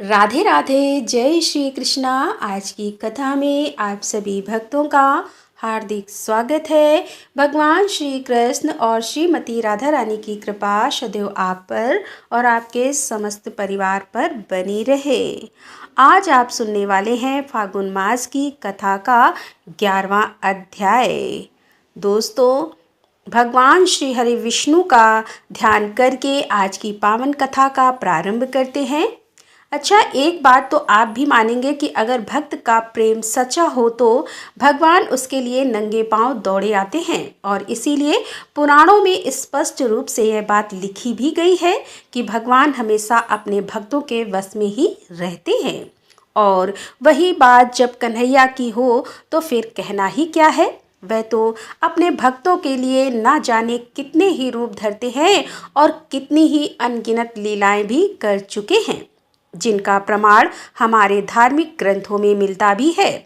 राधे राधे, जय श्री कृष्णा। आज की कथा में आप सभी भक्तों का हार्दिक स्वागत है। भगवान श्री कृष्ण और श्रीमती राधा रानी की कृपा सदैव आप पर और आपके समस्त परिवार पर बनी रहे। आज आप सुनने वाले हैं फागुन मास की कथा का 11वां अध्याय। दोस्तों, भगवान श्री हरि विष्णु का ध्यान करके आज की पावन कथा का प्रारंभ करते हैं। अच्छा, एक बात तो आप भी मानेंगे कि अगर भक्त का प्रेम सच्चा हो तो भगवान उसके लिए नंगे पांव दौड़े आते हैं। और इसीलिए पुराणों में स्पष्ट रूप से यह बात लिखी भी गई है कि भगवान हमेशा अपने भक्तों के वश में ही रहते हैं। और वही बात जब कन्हैया की हो तो फिर कहना ही क्या है। वह तो अपने भक्तों के लिए ना जाने कितने ही रूप धरते हैं और कितनी ही अनगिनत लीलाएं भी कर चुके हैं, जिनका प्रमाण हमारे धार्मिक ग्रंथों में मिलता भी है।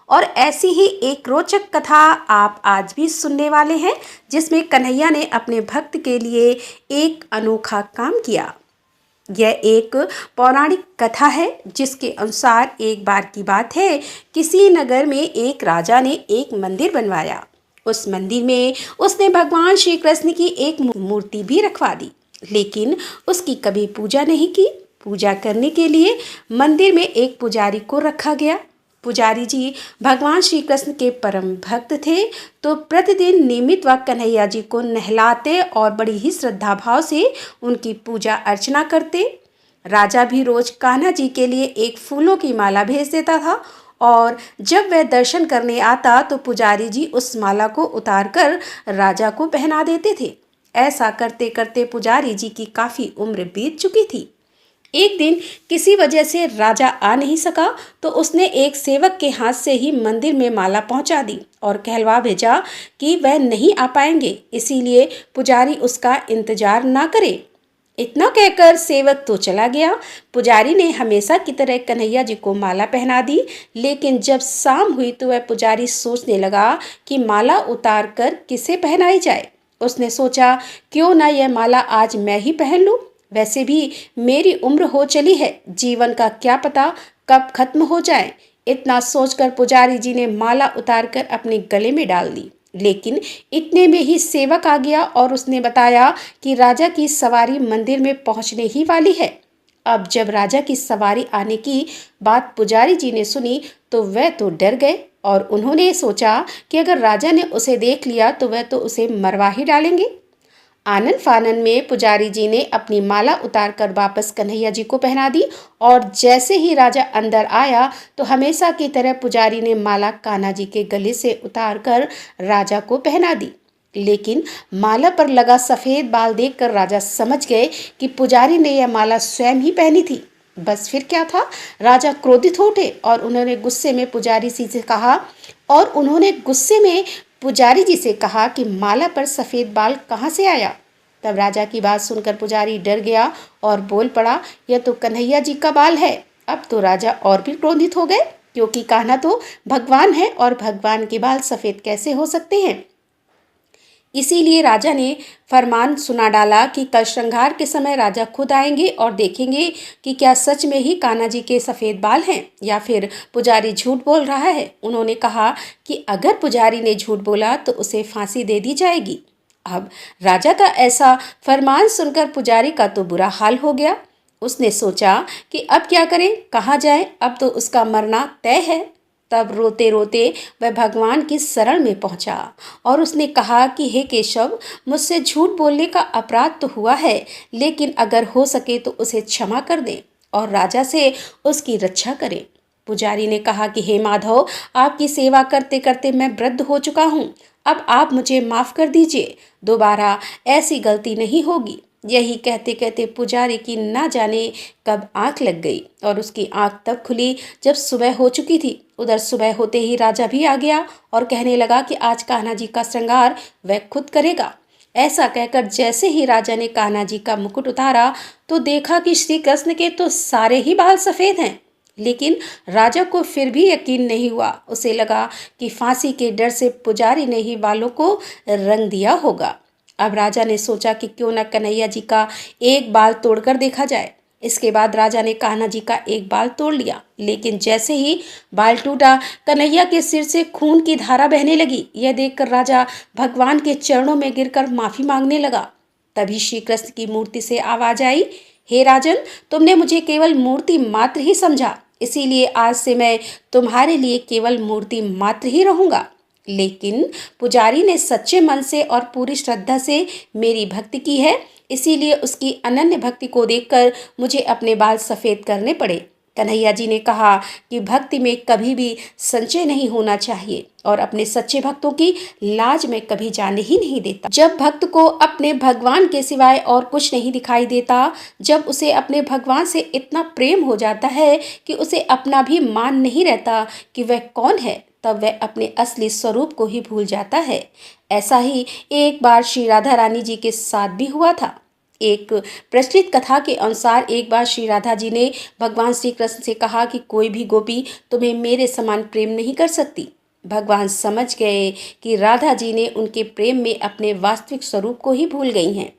और ऐसी ही एक रोचक कथा आप आज भी सुनने वाले हैं, जिसमें कन्हैया ने अपने भक्त के लिए एक अनोखा काम किया। यह एक पौराणिक कथा है, जिसके अनुसार एक बार की बात है, किसी नगर में एक राजा ने एक मंदिर बनवाया। उस मंदिर में उसने भगवान श्री कृष्ण की एक मूर्ति भी रखवा दी, लेकिन उसकी कभी पूजा नहीं की। पूजा करने के लिए मंदिर में एक पुजारी को रखा गया। पुजारी जी भगवान श्री कृष्ण के परम भक्त थे, तो प्रतिदिन नियमित वह कन्हैया जी को नहलाते और बड़ी ही श्रद्धा भाव से उनकी पूजा अर्चना करते। राजा भी रोज कान्हा जी के लिए एक फूलों की माला भेज देता था, और जब वह दर्शन करने आता तो पुजारी जी उस माला को उतारकर राजा को पहना देते थे। ऐसा करते करते पुजारी जी की काफ़ी उम्र बीत चुकी थी। एक दिन किसी वजह से राजा आ नहीं सका, तो उसने एक सेवक के हाथ से ही मंदिर में माला पहुंचा दी और कहलवा भेजा कि वह नहीं आ पाएंगे, इसीलिए पुजारी उसका इंतजार ना करे। इतना कहकर सेवक तो चला गया। पुजारी ने हमेशा की तरह कन्हैया जी को माला पहना दी, लेकिन जब शाम हुई तो वह पुजारी सोचने लगा कि माला उतार कर किसे पहनाई जाए। उसने सोचा, क्यों ना यह माला आज मैं ही पहन लूं। वैसे भी मेरी उम्र हो चली है, जीवन का क्या पता कब खत्म हो जाए। इतना सोचकर पुजारी जी ने माला उतारकर अपने गले में डाल दी, लेकिन इतने में ही सेवक आ गया और उसने बताया कि राजा की सवारी मंदिर में पहुंचने ही वाली है। अब जब राजा की सवारी आने की बात पुजारी जी ने सुनी तो वह तो डर गए, और उन्होंने सोचा कि अगर राजा ने उसे देख लिया तो वह तो उसे मरवा ही डालेंगे। आनन फानन में पुजारी जी ने अपनी माला उतारकर वापस कन्हैया जी को पहना दी, और जैसे ही राजा अंदर आया तो हमेशा की तरह पुजारी ने माला कान्हा जी के गले से उतारकर राजा को पहना दी। लेकिन माला पर लगा सफ़ेद बाल देखकर राजा समझ गए कि पुजारी ने यह माला स्वयं ही पहनी थी। बस फिर क्या था, राजा क्रोधित हो उठे और उन्होंने गुस्से में पुजारी जी से कहा कि माला पर सफ़ेद बाल कहाँ से आया। तब राजा की बात सुनकर पुजारी डर गया और बोल पड़ा, यह तो कन्हैया जी का बाल है। अब तो राजा और भी क्रोधित हो गए, क्योंकि कान्हा तो भगवान है और भगवान के बाल सफ़ेद कैसे हो सकते हैं। इसीलिए राजा ने फरमान सुना डाला कि कल श्रृंगार के समय राजा खुद आएंगे और देखेंगे कि क्या सच में ही कान्हा जी के सफ़ेद बाल हैं या फिर पुजारी झूठ बोल रहा है। उन्होंने कहा कि अगर पुजारी ने झूठ बोला तो उसे फांसी दे दी जाएगी। अब राजा का ऐसा फरमान सुनकर पुजारी का तो बुरा हाल हो गया। उसने सोचा कि अब क्या करें, कहाँ जाए, अब तो उसका मरना तय है। तब रोते रोते वह भगवान की शरण में पहुंचा और उसने कहा कि हे केशव, मुझसे झूठ बोलने का अपराध तो हुआ है, लेकिन अगर हो सके तो उसे क्षमा कर दें और राजा से उसकी रक्षा करें। पुजारी ने कहा कि हे माधव, आपकी सेवा करते करते मैं वृद्ध हो चुका हूँ, अब आप मुझे माफ़ कर दीजिए, दोबारा ऐसी गलती नहीं होगी। यही कहते कहते पुजारी की ना जाने कब आंख लग गई, और उसकी आंख तब खुली जब सुबह हो चुकी थी। उधर सुबह होते ही राजा भी आ गया और कहने लगा कि आज कान्हा जी का श्रृंगार वह खुद करेगा। ऐसा कहकर जैसे ही राजा ने कान्हा जी का मुकुट उतारा तो देखा कि श्री कृष्ण के तो सारे ही बाल सफ़ेद हैं। लेकिन राजा को फिर भी यकीन नहीं हुआ। उसे लगा कि फांसी के डर से पुजारी ने ही बालों को रंग दिया होगा। अब राजा ने सोचा कि क्यों न कन्हैया जी का एक बाल तोड़कर देखा जाए। इसके बाद राजा ने कान्हा जी का एक बाल तोड़ लिया, लेकिन जैसे ही बाल टूटा कन्हैया के सिर से खून की धारा बहने लगी। यह देखकर राजा भगवान के चरणों में गिरकर माफी मांगने लगा। तभी श्री कृष्ण की मूर्ति से आवाज आई, हे राजन, तुमने मुझे केवल मूर्ति मात्र ही समझा, इसीलिए आज से मैं तुम्हारे लिए केवल मूर्ति मात्र ही रहूंगा। लेकिन पुजारी ने सच्चे मन से और पूरी श्रद्धा से मेरी भक्ति की है, इसीलिए उसकी अनन्य भक्ति को देखकर मुझे अपने बाल सफ़ेद करने पड़े। कन्हैया जी ने कहा कि भक्ति में कभी भी संचय नहीं होना चाहिए और अपने सच्चे भक्तों की लाज में कभी जाने ही नहीं देता। जब भक्त को अपने भगवान के सिवाय और कुछ नहीं दिखाई देता, जब उसे अपने भगवान से इतना प्रेम हो जाता है कि उसे अपना भी मान नहीं रहता कि वह कौन है, तब वह अपने असली स्वरूप को ही भूल जाता है। ऐसा ही एक बार श्री राधा रानी जी के साथ भी हुआ था। एक प्रचलित कथा के अनुसार एक बार श्री राधा जी ने भगवान श्री कृष्ण से कहा कि कोई भी गोपी तुम्हें मेरे समान प्रेम नहीं कर सकती। भगवान समझ गए कि राधा जी ने उनके प्रेम में अपने वास्तविक स्वरूप को ही भूल गई हैं।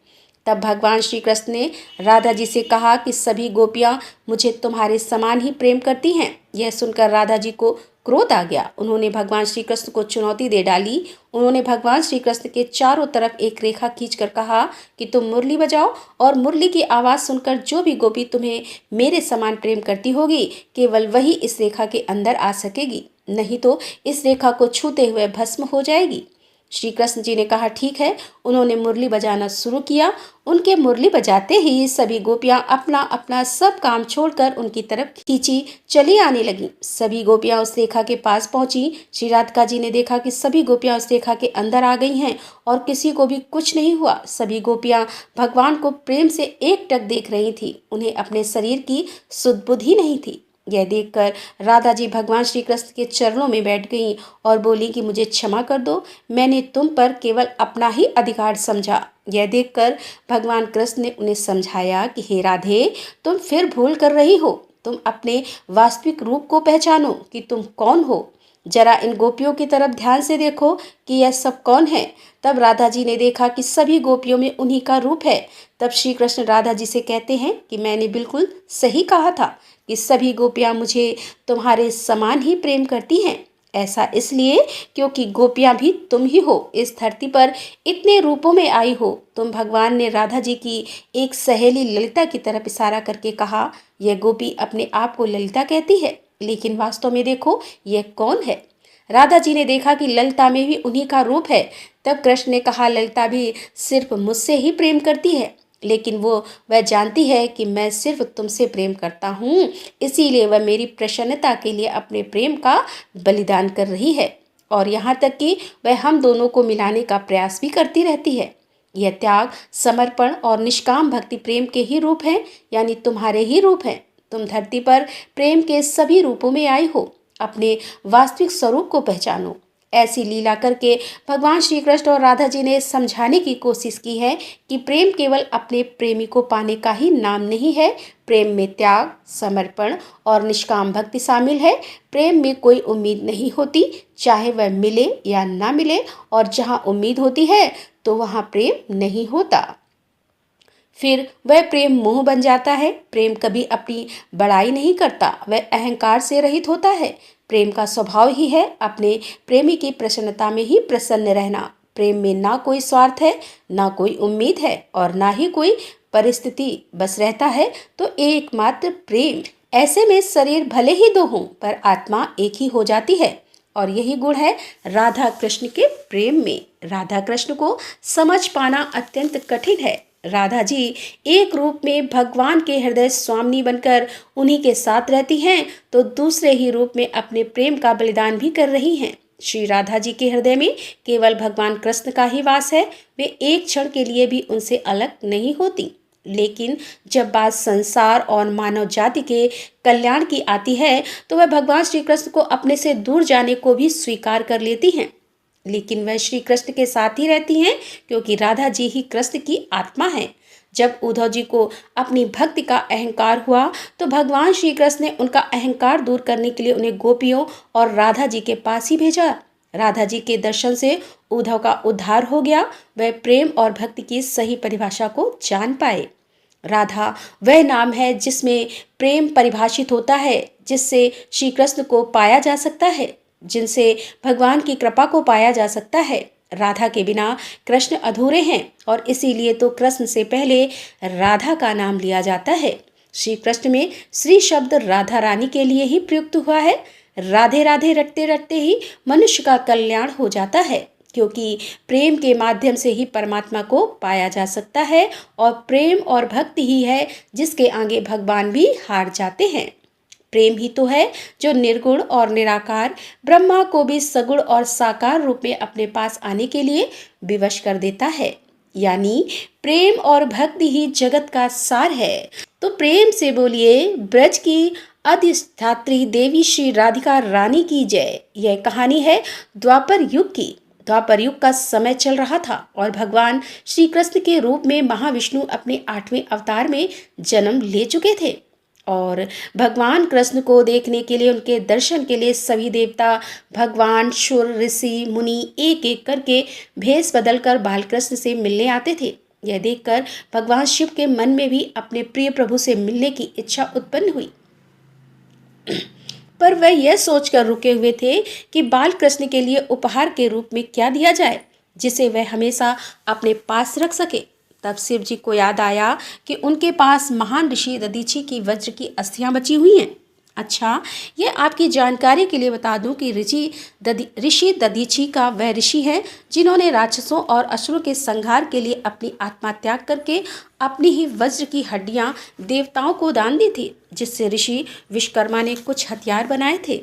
तब भगवान श्री कृष्ण ने राधा जी से कहा कि सभी गोपियाँ मुझे तुम्हारे समान ही प्रेम करती हैं। यह सुनकर राधा जी को क्रोध आ गया। उन्होंने भगवान श्री कृष्ण को चुनौती दे डाली। उन्होंने भगवान श्री कृष्ण के चारों तरफ एक रेखा खींचकर कहा कि तुम मुरली बजाओ और मुरली की आवाज़ सुनकर जो भी गोपी तुम्हें मेरे समान प्रेम करती होगी, केवल वही इस रेखा के अंदर आ सकेगी, नहीं तो इस रेखा को छूते हुए भस्म हो जाएगी। श्री कृष्ण जी ने कहा ठीक है। उन्होंने मुरली बजाना शुरू किया। उनके मुरली बजाते ही सभी गोपियां अपना अपना सब काम छोड़कर उनकी तरफ खींची चली आने लगी। सभी गोपियां उस रेखा के पास पहुंची। श्री राधिका जी ने देखा कि सभी गोपियां उस रेखा के अंदर आ गई हैं और किसी को भी कुछ नहीं हुआ। सभी गोपियां भगवान को प्रेम से एकटक देख रही थी। उन्हें अपने शरीर की सुध बुध ही नहीं थी। यह देखकर राधा जी भगवान श्री कृष्ण के चरणों में बैठ गईं और बोली कि मुझे क्षमा कर दो, मैंने तुम पर केवल अपना ही अधिकार समझा। यह देखकर भगवान कृष्ण ने उन्हें समझाया कि हे राधे, तुम फिर भूल कर रही हो। तुम अपने वास्तविक रूप को पहचानो कि तुम कौन हो। जरा इन गोपियों की तरफ ध्यान से देखो कि यह सब कौन है। तब राधा जी ने देखा कि सभी गोपियों में उन्हीं का रूप है। तब श्री कृष्ण राधा जी से कहते हैं कि मैंने बिल्कुल सही कहा था कि सभी गोपियां मुझे तुम्हारे समान ही प्रेम करती हैं। ऐसा इसलिए क्योंकि गोपियां भी तुम ही हो। इस धरती पर इतने रूपों में आई हो। तुम भगवान ने राधा जी की एक सहेली ललिता की तरफ इशारा करके कहा, यह गोपी अपने आप को ललिता कहती है, लेकिन वास्तव में देखो यह कौन है। राधा जी ने देखा कि ललिता में भी उन्हीं का रूप है। तब कृष्ण ने कहा, ललिता भी सिर्फ मुझसे ही प्रेम करती है, लेकिन वह जानती है कि मैं सिर्फ तुमसे प्रेम करता हूँ, इसीलिए वह मेरी प्रसन्नता के लिए अपने प्रेम का बलिदान कर रही है और यहाँ तक कि वह हम दोनों को मिलाने का प्रयास भी करती रहती है। यह त्याग, समर्पण और निष्काम भक्ति प्रेम के ही रूप हैं, यानी तुम्हारे ही रूप हैं। तुम धरती पर प्रेम के सभी रूपों में आई हो। अपने वास्तविक स्वरूप को पहचानो। ऐसी लीला करके भगवान श्री कृष्ण और राधा जी ने समझाने की कोशिश की है कि प्रेम केवल अपने प्रेमी को पाने का ही नाम नहीं है। प्रेम में त्याग, समर्पण और निष्काम भक्ति शामिल है। प्रेम में कोई उम्मीद नहीं होती, चाहे वह मिले या ना मिले, और जहाँ उम्मीद होती है तो वहाँ प्रेम नहीं होता। फिर वह प्रेम मोह बन जाता है। प्रेम कभी अपनी बड़ाई नहीं करता, वह अहंकार से रहित होता है। प्रेम का स्वभाव ही है अपने प्रेमी की प्रसन्नता में ही प्रसन्न रहना। प्रेम में ना कोई स्वार्थ है, ना कोई उम्मीद है और ना ही कोई परिस्थिति, बस रहता है तो एकमात्र प्रेम। ऐसे में शरीर भले ही दो हों पर आत्मा एक ही हो जाती है और यही गुण है राधा कृष्ण के प्रेम में। राधा कृष्ण को समझ पाना अत्यंत कठिन है। राधा जी एक रूप में भगवान के हृदय स्वामिनी बनकर उन्हीं के साथ रहती हैं, तो दूसरे ही रूप में अपने प्रेम का बलिदान भी कर रही हैं। श्री राधा जी के हृदय में केवल भगवान कृष्ण का ही वास है। वे एक क्षण के लिए भी उनसे अलग नहीं होती। लेकिन जब बात संसार और मानव जाति के कल्याण की आती है तो वह भगवान श्री कृष्ण को अपने से दूर जाने को भी स्वीकार कर लेती हैं। लेकिन वह श्री कृष्ण के साथ ही रहती हैं, क्योंकि राधा जी ही कृष्ण की आत्मा है। जब उद्धव जी को अपनी भक्ति का अहंकार हुआ तो भगवान श्री कृष्ण ने उनका अहंकार दूर करने के लिए उन्हें गोपियों और राधा जी के पास ही भेजा। राधा जी के दर्शन से उद्धव का उद्धार हो गया। वह प्रेम और भक्ति की सही परिभाषा को जान पाए। राधा वह नाम है जिसमें प्रेम परिभाषित होता है, जिससे श्री कृष्ण को पाया जा सकता है, जिनसे भगवान की कृपा को पाया जा सकता है। राधा के बिना कृष्ण अधूरे हैं और इसीलिए तो कृष्ण से पहले राधा का नाम लिया जाता है। श्री कृष्ण में श्री शब्द राधा रानी के लिए ही प्रयुक्त हुआ है। राधे राधे रटते रटते ही मनुष्य का कल्याण हो जाता है, क्योंकि प्रेम के माध्यम से ही परमात्मा को पाया जा सकता है और प्रेम और भक्ति ही है जिसके आगे भगवान भी हार जाते हैं। प्रेम ही तो है जो निर्गुण और निराकार ब्रह्मा को भी सगुण और साकार रूप में अपने पास आने के लिए विवश कर देता है। यानी प्रेम और भक्ति ही जगत का सार है। तो प्रेम से बोलिए ब्रज की अधिष्ठात्री देवी श्री राधिका रानी की जय। यह कहानी है द्वापर युग की। द्वापर युग का समय चल रहा था और भगवान श्री कृष्ण के रूप में महाविष्णु अपने 8वें अवतार में जन्म ले चुके थे और भगवान कृष्ण को देखने के लिए, उनके दर्शन के लिए सभी देवता, भगवान, शुर, ऋषि, मुनि एक एक करके भेष बदलकर बालकृष्ण से मिलने आते थे। यह देखकर भगवान शिव के मन में भी अपने प्रिय प्रभु से मिलने की इच्छा उत्पन्न हुई, पर वह यह सोचकर रुके हुए थे कि बाल कृष्ण के लिए उपहार के रूप में क्या दिया जाए जिसे वह हमेशा अपने पास रख सके। तब शिव जी को याद आया कि उनके पास महान ऋषि दधीची की वज्र की अस्थियां बची हुई हैं। अच्छा, ये आपकी जानकारी के लिए बता दूं कि ऋषि दधीची का वह ऋषि है जिन्होंने राक्षसों और असुरों के संहार के लिए अपनी आत्मा त्याग करके अपनी ही वज्र की हड्डियां देवताओं को दान दी थी, जिससे ऋषि विश्वकर्मा ने कुछ हथियार बनाए थे।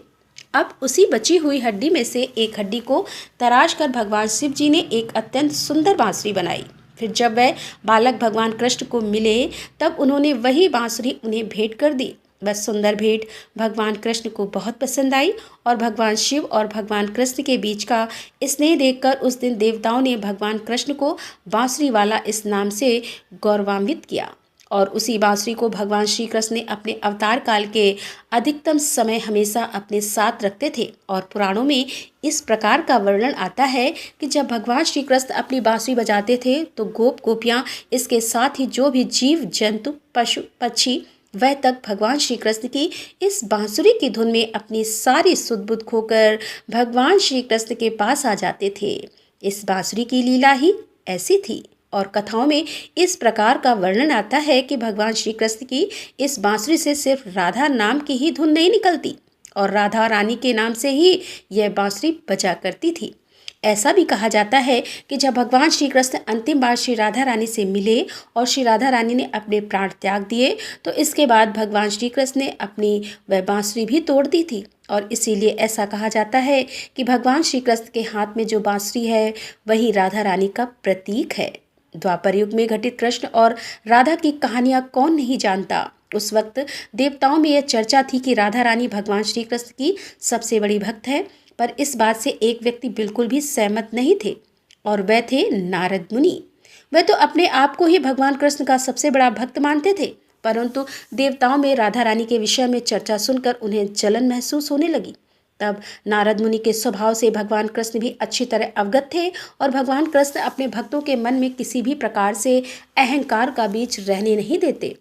अब उसी बची हुई हड्डी में से एक हड्डी को तराश कर भगवान शिव जी ने एक अत्यंत सुंदर बांसुरी बनाई। फिर जब वह बालक भगवान कृष्ण को मिले तब उन्होंने वही बांसुरी उन्हें भेंट कर दी। वह सुंदर भेंट भगवान कृष्ण को बहुत पसंद आई और भगवान शिव और भगवान कृष्ण के बीच का स्नेह देखकर उस दिन देवताओं ने भगवान कृष्ण को बांसुरी वाला इस नाम से गौरवान्वित किया और उसी बांसुरी को भगवान श्री कृष्ण ने अपने अवतार काल के अधिकतम समय हमेशा अपने साथ रखते थे। और पुराणों में इस प्रकार का वर्णन आता है कि जब भगवान श्री कृष्ण अपनी बांसुरी बजाते थे तो गोप गोपियाँ, इसके साथ ही जो भी जीव जंतु, पशु पक्षी, वह तक भगवान श्री कृष्ण की इस बांसुरी की धुन में अपनी सारी सुध बुध खोकर भगवान श्री कृष्ण के पास आ जाते थे। इस बांसुरी की लीला ही ऐसी थी और कथाओं में इस प्रकार का वर्णन आता है कि भगवान श्री कृष्ण की इस बांसुरी से सिर्फ राधा नाम की ही धुन नहीं निकलती और राधा रानी के नाम से ही यह बांसुरी बजा करती थी। ऐसा भी कहा जाता है कि जब भगवान श्री कृष्ण अंतिम बार श्री राधा रानी से मिले और श्री राधा रानी ने अपने प्राण त्याग दिए तो इसके बाद भगवान श्री कृष्ण ने अपनी वह बांसुरी भी तोड़ दी थी और इसीलिए ऐसा कहा जाता है कि भगवान श्री कृष्ण के हाथ में जो बांसुरी है वही राधा रानी का प्रतीक है। द्वापर युग में घटित कृष्ण और राधा की कहानियाँ कौन नहीं जानता। उस वक्त देवताओं में यह चर्चा थी कि राधा रानी भगवान श्री कृष्ण की सबसे बड़ी भक्त है, पर इस बात से एक व्यक्ति बिल्कुल भी सहमत नहीं थे और वह थे नारद मुनि। वह तो अपने आप को ही भगवान कृष्ण का सबसे बड़ा भक्त मानते थे, परंतु देवताओं में राधा रानी के विषय में चर्चा सुनकर उन्हें जलन महसूस होने लगी। तब नारद मुनि के स्वभाव से भगवान कृष्ण भी अच्छी तरह अवगत थे और भगवान कृष्ण अपने भक्तों के मन में किसी भी प्रकार से अहंकार का बीज रहने नहीं देते।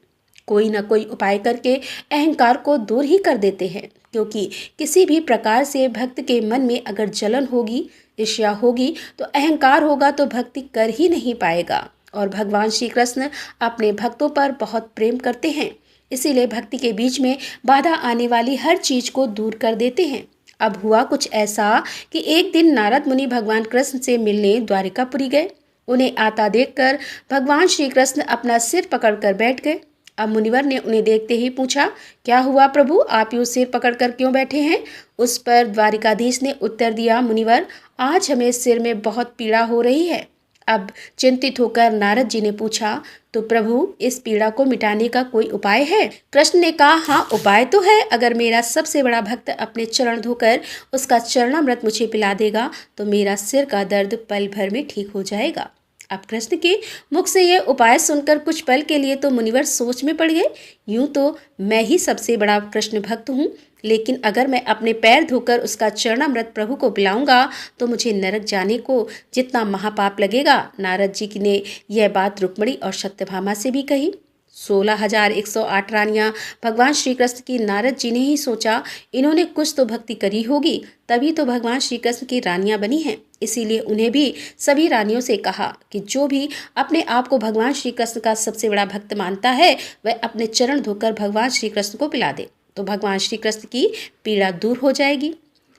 कोई न कोई उपाय करके अहंकार को दूर ही कर देते हैं, क्योंकि किसी भी प्रकार से भक्त के मन में अगर जलन होगी, ईर्ष्या होगी तो अहंकार होगा तो भक्ति कर ही नहीं पाएगा। और भगवान श्री कृष्ण अपने भक्तों पर बहुत प्रेम करते हैं, इसीलिए भक्ति के बीच में बाधा आने वाली हर चीज को दूर कर देते हैं। अब हुआ कुछ ऐसा कि एक दिन नारद मुनि भगवान कृष्ण से मिलने द्वारिकापुरी गए। उन्हें आता देखकर भगवान श्री कृष्ण अपना सिर पकड़कर बैठ गए। अब मुनिवर ने उन्हें देखते ही पूछा, क्या हुआ प्रभु, आप यूं सिर पकड़कर क्यों बैठे हैं? उस पर द्वारिकाधीश ने उत्तर दिया, मुनिवर, आज हमें सिर में बहुत पीड़ा हो रही है। अब चिंतित होकर नारद जी ने पूछा, तो प्रभु इस पीड़ा को मिटाने का कोई उपाय है? कृष्ण ने कहा, हाँ उपाय तो है। अगर मेरा सबसे बड़ा भक्त अपने चरण धोकर उसका चरणामृत मुझे पिला देगा तो मेरा सिर का दर्द पल भर में ठीक हो जाएगा। अब कृष्ण के मुख से यह उपाय सुनकर कुछ पल के लिए तो मुनिवर सोच में पड़ गए। यूं तो मैं ही सबसे बड़ा कृष्ण भक्त हूँ, लेकिन अगर मैं अपने पैर धोकर उसका चरणामृत प्रभु को पिलाऊंगा तो मुझे नरक जाने को जितना महापाप लगेगा। नारद जी ने यह बात रुक्मिणी और सत्यभामा से भी कही। 16,108 रानियां भगवान श्री कृष्ण की। नारद जी ने ही सोचा इन्होंने कुछ तो भक्ति करी होगी, तभी तो भगवान श्री कृष्ण की रानियां बनी हैं। इसीलिए उन्हें भी सभी रानियों से कहा कि जो भी अपने आप को भगवान श्री कृष्ण का सबसे बड़ा भक्त मानता है वह अपने चरण धोकर भगवान श्री कृष्ण को पिला दे, तो भगवान श्री कृष्ण की पीड़ा दूर हो जाएगी।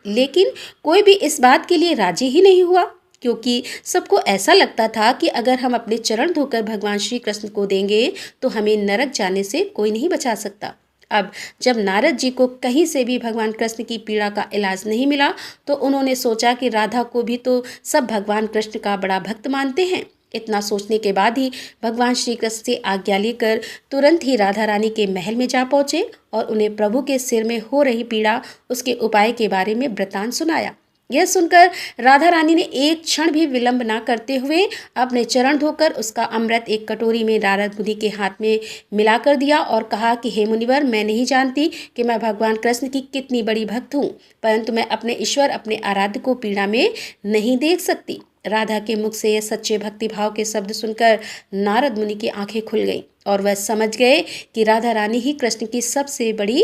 लेकिन कोई भी इस बात के लिए राजी ही नहीं हुआ, क्योंकि सबको ऐसा लगता था कि अगर हम अपने चरण धोकर भगवान श्री कृष्ण को देंगे तो हमें नरक जाने से कोई नहीं बचा सकता। अब जब नारद जी को कहीं से भी भगवान कृष्ण की पीड़ा का इलाज नहीं मिला तो उन्होंने सोचा कि राधा को भी तो सब भगवान कृष्ण का बड़ा भक्त मानते हैं। इतना सोचने के बाद ही भगवान श्री कृष्ण से आज्ञा लेकर तुरंत ही राधा रानी के महल में जा पहुँचे और उन्हें प्रभु के सिर में हो रही पीड़ा उसके उपाय के बारे में वृतांत सुनाया। यह सुनकर राधा रानी ने एक क्षण भी विलंब ना करते हुए अपने चरण धोकर उसका अमृत एक कटोरी में नारद मुनि के हाथ में मिला कर दिया और कहा कि हे मुनिवर, मैं नहीं जानती कि मैं भगवान कृष्ण की कितनी बड़ी भक्त हूँ, परंतु मैं अपने ईश्वर अपने आराध्य को पीड़ा में नहीं देख सकती। राधा के मुख से यह सच्चे भक्ति भाव के शब्द सुनकर नारद मुनि की आंखें खुल गईं और वह समझ गए कि राधा रानी ही कृष्ण की सबसे बड़ी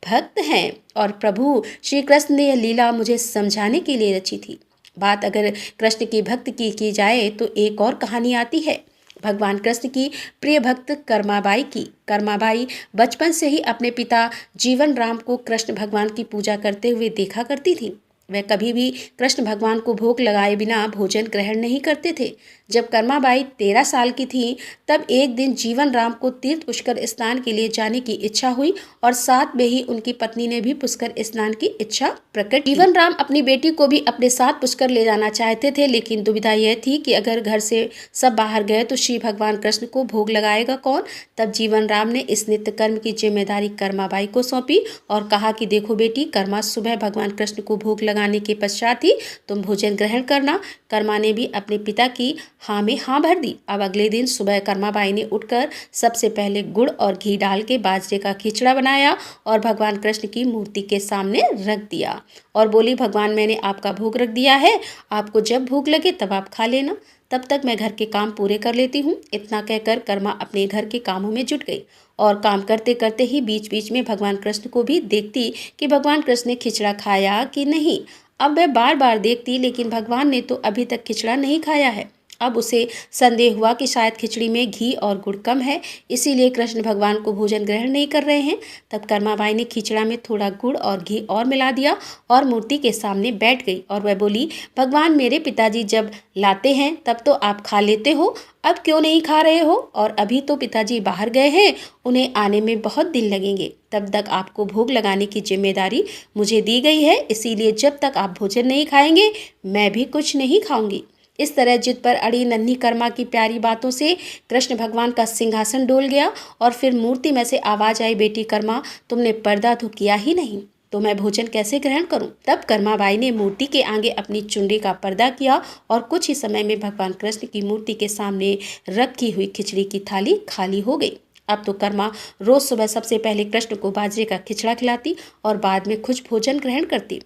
भक्त हैं और प्रभु श्री कृष्ण ने यह लीला मुझे समझाने के लिए रची थी। बात अगर कृष्ण की भक्त की जाए तो एक और कहानी आती है भगवान कृष्ण की प्रिय भक्त कर्माबाई की। कर्माबाई बचपन से ही अपने पिता जीवन राम को कृष्ण भगवान की पूजा करते हुए देखा करती थी। वह कभी भी कृष्ण भगवान को भोग लगाए बिना भोजन ग्रहण नहीं करते थे। जब कर्माबाई 13 साल की थी तब एक दिन जीवन राम को तीर्थ पुष्कर स्नान के लिए जाने की इच्छा हुई और साथ में ही उनकी पत्नी ने भी पुष्कर स्नान की इच्छा प्रकट की। जीवन राम अपनी बेटी को भी अपने साथ पुष्कर ले जाना चाहते थे, लेकिन दुविधा यह थी कि अगर घर से सब बाहर गए तो श्री भगवान कृष्ण को भोग लगाएगा कौन। तब जीवन राम ने इस नित्य कर्म की जिम्मेदारी कर्माबाई को सौंपी और कहा कि देखो बेटी, कर्मा सुबह भगवान कृष्ण को भोग लगाने के पश्चात ही तुम भोजन ग्रहण करना। कर्मा ने भी अपने पिता की हाँ में हाँ भर दी। अब अगले दिन सुबह कर्माबाई ने उठकर सबसे पहले गुड़ और घी डाल के बाजरे का खिचड़ा बनाया और भगवान कृष्ण की मूर्ति के सामने रख दिया और बोली, भगवान मैंने आपका भोग रख दिया है, आपको जब भूख लगे तब आप खा लेना, तब तक मैं घर के काम पूरे कर लेती हूँ। इतना कहकर कर्मा अपने घर के कामों में जुट गई और काम करते करते ही बीच बीच में भगवान कृष्ण को भी देखती कि भगवान कृष्ण ने खिचड़ा खाया कि नहीं। अब वह बार बार देखती, लेकिन भगवान ने तो अभी तक खिचड़ा नहीं खाया है। अब उसे संदेह हुआ कि शायद खिचड़ी में घी और गुड़ कम है, इसीलिए कृष्ण भगवान को भोजन ग्रहण नहीं कर रहे हैं। तब कर्माबाई ने खिचड़ा में थोड़ा गुड़ और घी और मिला दिया और मूर्ति के सामने बैठ गई और वह बोली, भगवान मेरे पिताजी जब लाते हैं तब तो आप खा लेते हो, अब क्यों नहीं खा रहे हो? और अभी तो पिताजी बाहर गए हैं, उन्हें आने में बहुत दिन लगेंगे, तब तक आपको भोग लगाने की जिम्मेदारी मुझे दी गई है, इसीलिए जब तक आप भोजन नहीं खाएंगे मैं भी कुछ नहीं खाऊंगी। इस तरह जिद पर अड़ी नन्ही कर्मा की प्यारी बातों से कृष्ण भगवान का सिंहासन डोल गया और फिर मूर्ति में से आवाज आई, बेटी कर्मा, तुमने पर्दा तो किया ही नहीं, तो मैं भोजन कैसे ग्रहण करूं? तब कर्माबाई ने मूर्ति के आगे अपनी चुनरी का पर्दा किया और कुछ ही समय में भगवान कृष्ण की मूर्ति के सामने रखी हुई खिचड़ी की थाली खाली हो गई। अब तो कर्मा रोज सुबह सबसे पहले कृष्ण को बाजरे का खिचड़ा खिलाती और बाद में खुद भोजन ग्रहण करती।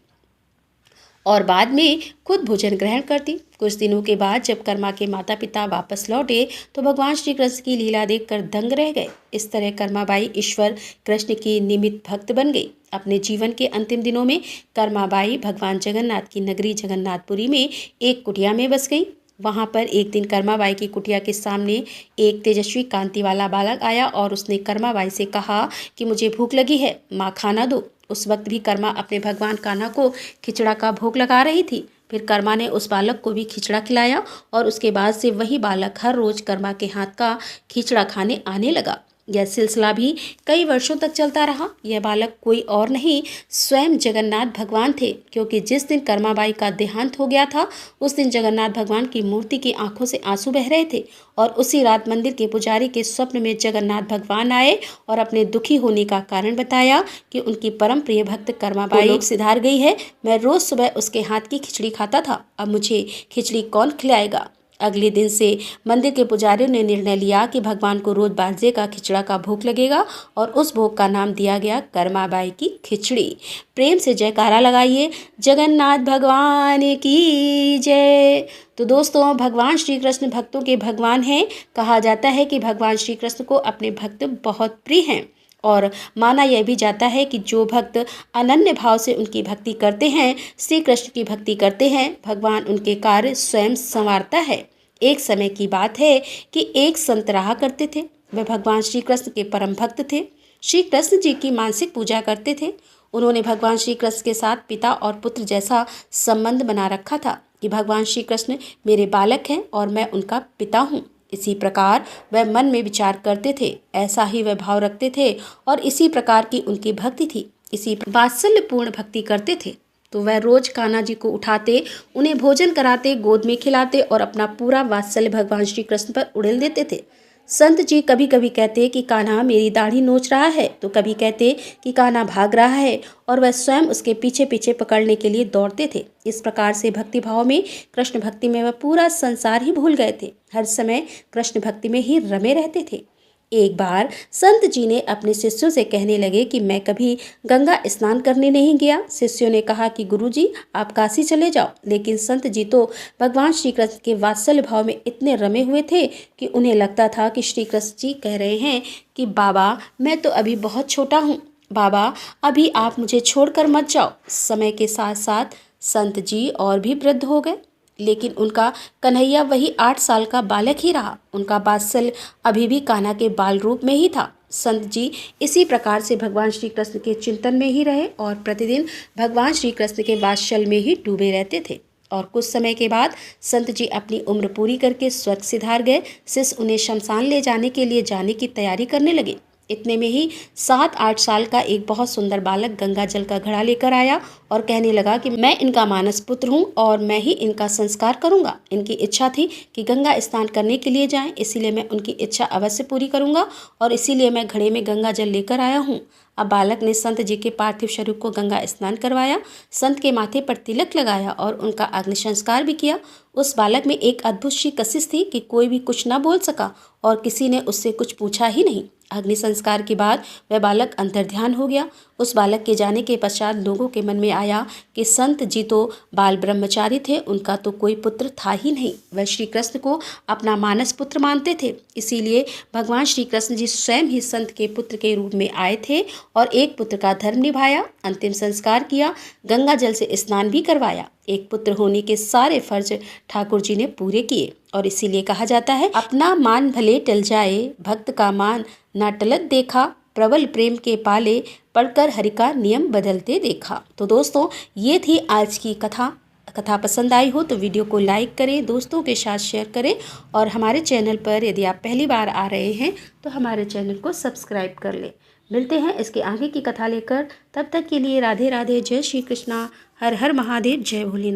कुछ दिनों के बाद जब कर्मा के माता पिता वापस लौटे तो भगवान श्री कृष्ण की लीला देखकर दंग रह गए। इस तरह कर्माबाई ईश्वर कृष्ण की निमित्त भक्त बन गई। अपने जीवन के अंतिम दिनों में कर्माबाई भगवान जगन्नाथ की नगरी जगन्नाथपुरी में एक कुटिया में बस गई। वहाँ पर एक दिन कर्माबाई की कुटिया के सामने एक तेजस्वी कांति वाला बालक आया और उसने कर्माबाई से कहा कि मुझे भूख लगी है, माँ खाना दो। उस वक्त भी कर्मा अपने भगवान कान्हा को खिचड़ा का भोग लगा रही थी। फिर कर्मा ने उस बालक को भी खिचड़ा खिलाया और उसके बाद से वही बालक हर रोज कर्मा के हाथ का खिचड़ा खाने आने लगा। यह सिलसिला भी कई वर्षों तक चलता रहा। यह बालक कोई और नहीं स्वयं जगन्नाथ भगवान थे, क्योंकि जिस दिन कर्माबाई का देहांत हो गया था उस दिन जगन्नाथ भगवान की मूर्ति की आंखों से आंसू बह रहे थे और उसी रात मंदिर के पुजारी के स्वप्न में जगन्नाथ भगवान आए और अपने दुखी होने का कारण बताया कि उनकी परम प्रिय भक्त कर्माबाई सिधार गई है। मैं रोज सुबह उसके हाथ की खिचड़ी खाता था, अब मुझे खिचड़ी कौन खिलाएगा? अगले दिन से मंदिर के पुजारियों ने निर्णय लिया कि भगवान को रोज बाजरे का खिचड़ा का भोग लगेगा और उस भोग का नाम दिया गया कर्माबाई की खिचड़ी। प्रेम से जयकारा लगाइए, जगन्नाथ भगवान की जय। तो दोस्तों, भगवान श्री कृष्ण भक्तों के भगवान हैं। कहा जाता है कि भगवान श्री कृष्ण को अपने भक्त बहुत प्रिय हैं और माना यह भी जाता है कि जो भक्त अनन्य भाव से उनकी भक्ति करते हैं, श्री कृष्ण की भक्ति करते हैं, भगवान उनके कार्य स्वयं संवारता है। एक समय की बात है कि एक संत रहा करते थे। वे भगवान श्री कृष्ण के परम भक्त थे। श्री कृष्ण जी की मानसिक पूजा करते थे। उन्होंने भगवान श्री कृष्ण के साथ पिता और पुत्र जैसा संबंध बना रखा था कि भगवान श्री कृष्ण मेरे बालक हैं और मैं उनका पिता हूँ। इसी प्रकार वह मन में विचार करते थे, ऐसा ही वह भाव रखते थे और इसी प्रकार की उनकी भक्ति थी। इसी वात्सल्यपूर्ण भक्ति करते थे। तो वह रोज कान्हा जी को उठाते, उन्हें भोजन कराते, गोद में खिलाते और अपना पूरा वात्सल्य भगवान श्री कृष्ण पर उड़ेल देते थे। संत जी कभी कभी कहते कि कान्हा मेरी दाढ़ी नोच रहा है, तो कभी कहते कि कान्हा भाग रहा है और वह स्वयं उसके पीछे पीछे पकड़ने के लिए दौड़ते थे। इस प्रकार से भक्ति भाव में, कृष्ण भक्ति में वह पूरा संसार ही भूल गए थे। हर समय कृष्ण भक्ति में ही रमे रहते थे। एक बार संत जी ने अपने शिष्यों से कहने लगे कि मैं कभी गंगा स्नान करने नहीं गया। शिष्यों ने कहा कि गुरुजी आप काशी चले जाओ, लेकिन संत जी तो भगवान श्री कृष्ण के वात्सल्य भाव में इतने रमे हुए थे कि उन्हें लगता था कि श्री कृष्ण जी कह रहे हैं कि बाबा मैं तो अभी बहुत छोटा हूँ, बाबा अभी आप मुझे छोड़कर मत जाओ। समय के साथ साथ संत जी और भी वृद्ध हो गए, लेकिन उनका कन्हैया वही 8 साल का बालक ही रहा। उनका वात्सल्य अभी भी कान्हा के बाल रूप में ही था। संत जी इसी प्रकार से भगवान श्री कृष्ण के चिंतन में ही रहे और प्रतिदिन भगवान श्री कृष्ण के वात्सल्य में ही डूबे रहते थे। और कुछ समय के बाद संत जी अपनी उम्र पूरी करके स्वर्ग सिधार गए। शिष्य उन्हें शमशान ले जाने के लिए जाने की तैयारी करने लगे। इतने में ही 7-8 साल का एक बहुत सुंदर बालक गंगा जल का घड़ा लेकर आया और कहने लगा कि मैं इनका मानस पुत्र हूँ और मैं ही इनका संस्कार करूँगा। इनकी इच्छा थी कि गंगा स्नान करने के लिए जाएं, इसीलिए मैं उनकी इच्छा अवश्य पूरी करूँगा और इसीलिए मैं घड़े में गंगा जल लेकर आया हूँ। अब बालक ने संत जी के पार्थिव शरीर को गंगा स्नान करवाया, संत के माथे पर तिलक लगाया और उनका अग्नि संस्कार भी किया। उस बालक में एक अद्भुत सी कशिश थी कि कोई भी कुछ न बोल सका और किसी ने उससे कुछ पूछा ही नहीं। अग्नि संस्कार के बाद वह बालक अंतर्ध्यान हो गया। उस बालक के जाने के पश्चात लोगों के मन में आया कि संत जी तो बाल ब्रह्मचारी थे, उनका तो कोई पुत्र था ही नहीं। वह श्री कृष्ण को अपना मानस पुत्र मानते थे। इसीलिए भगवान श्री कृष्ण जी स्वयं ही संत के पुत्र के रूप में आए थे और एक पुत्र का धर्म निभाया, अंतिम संस्कार किया, गंगा जल से स्नान भी करवाया। एक पुत्र होने के सारे फर्ज ठाकुर जी ने पूरे किए और इसीलिए कहा जाता है अपना मान भले टल जाए, भक्त का मान ना टलत देखा, प्रबल प्रेम के पाले, पढ़कर हरि का नियम बदलते देखा। तो दोस्तों, ये थी आज की कथा पसंद आई हो तो वीडियो को लाइक करें, दोस्तों के साथ शेयर करें और हमारे चैनल पर यदि आप पहली बार आ रहे हैं तो हमारे चैनल को सब्सक्राइब कर लें। मिलते हैं इसके आगे की कथा लेकर, तब तक के लिए राधे राधे, जय श्री कृष्णा, हर हर महादेव, जय भोलेनाथ।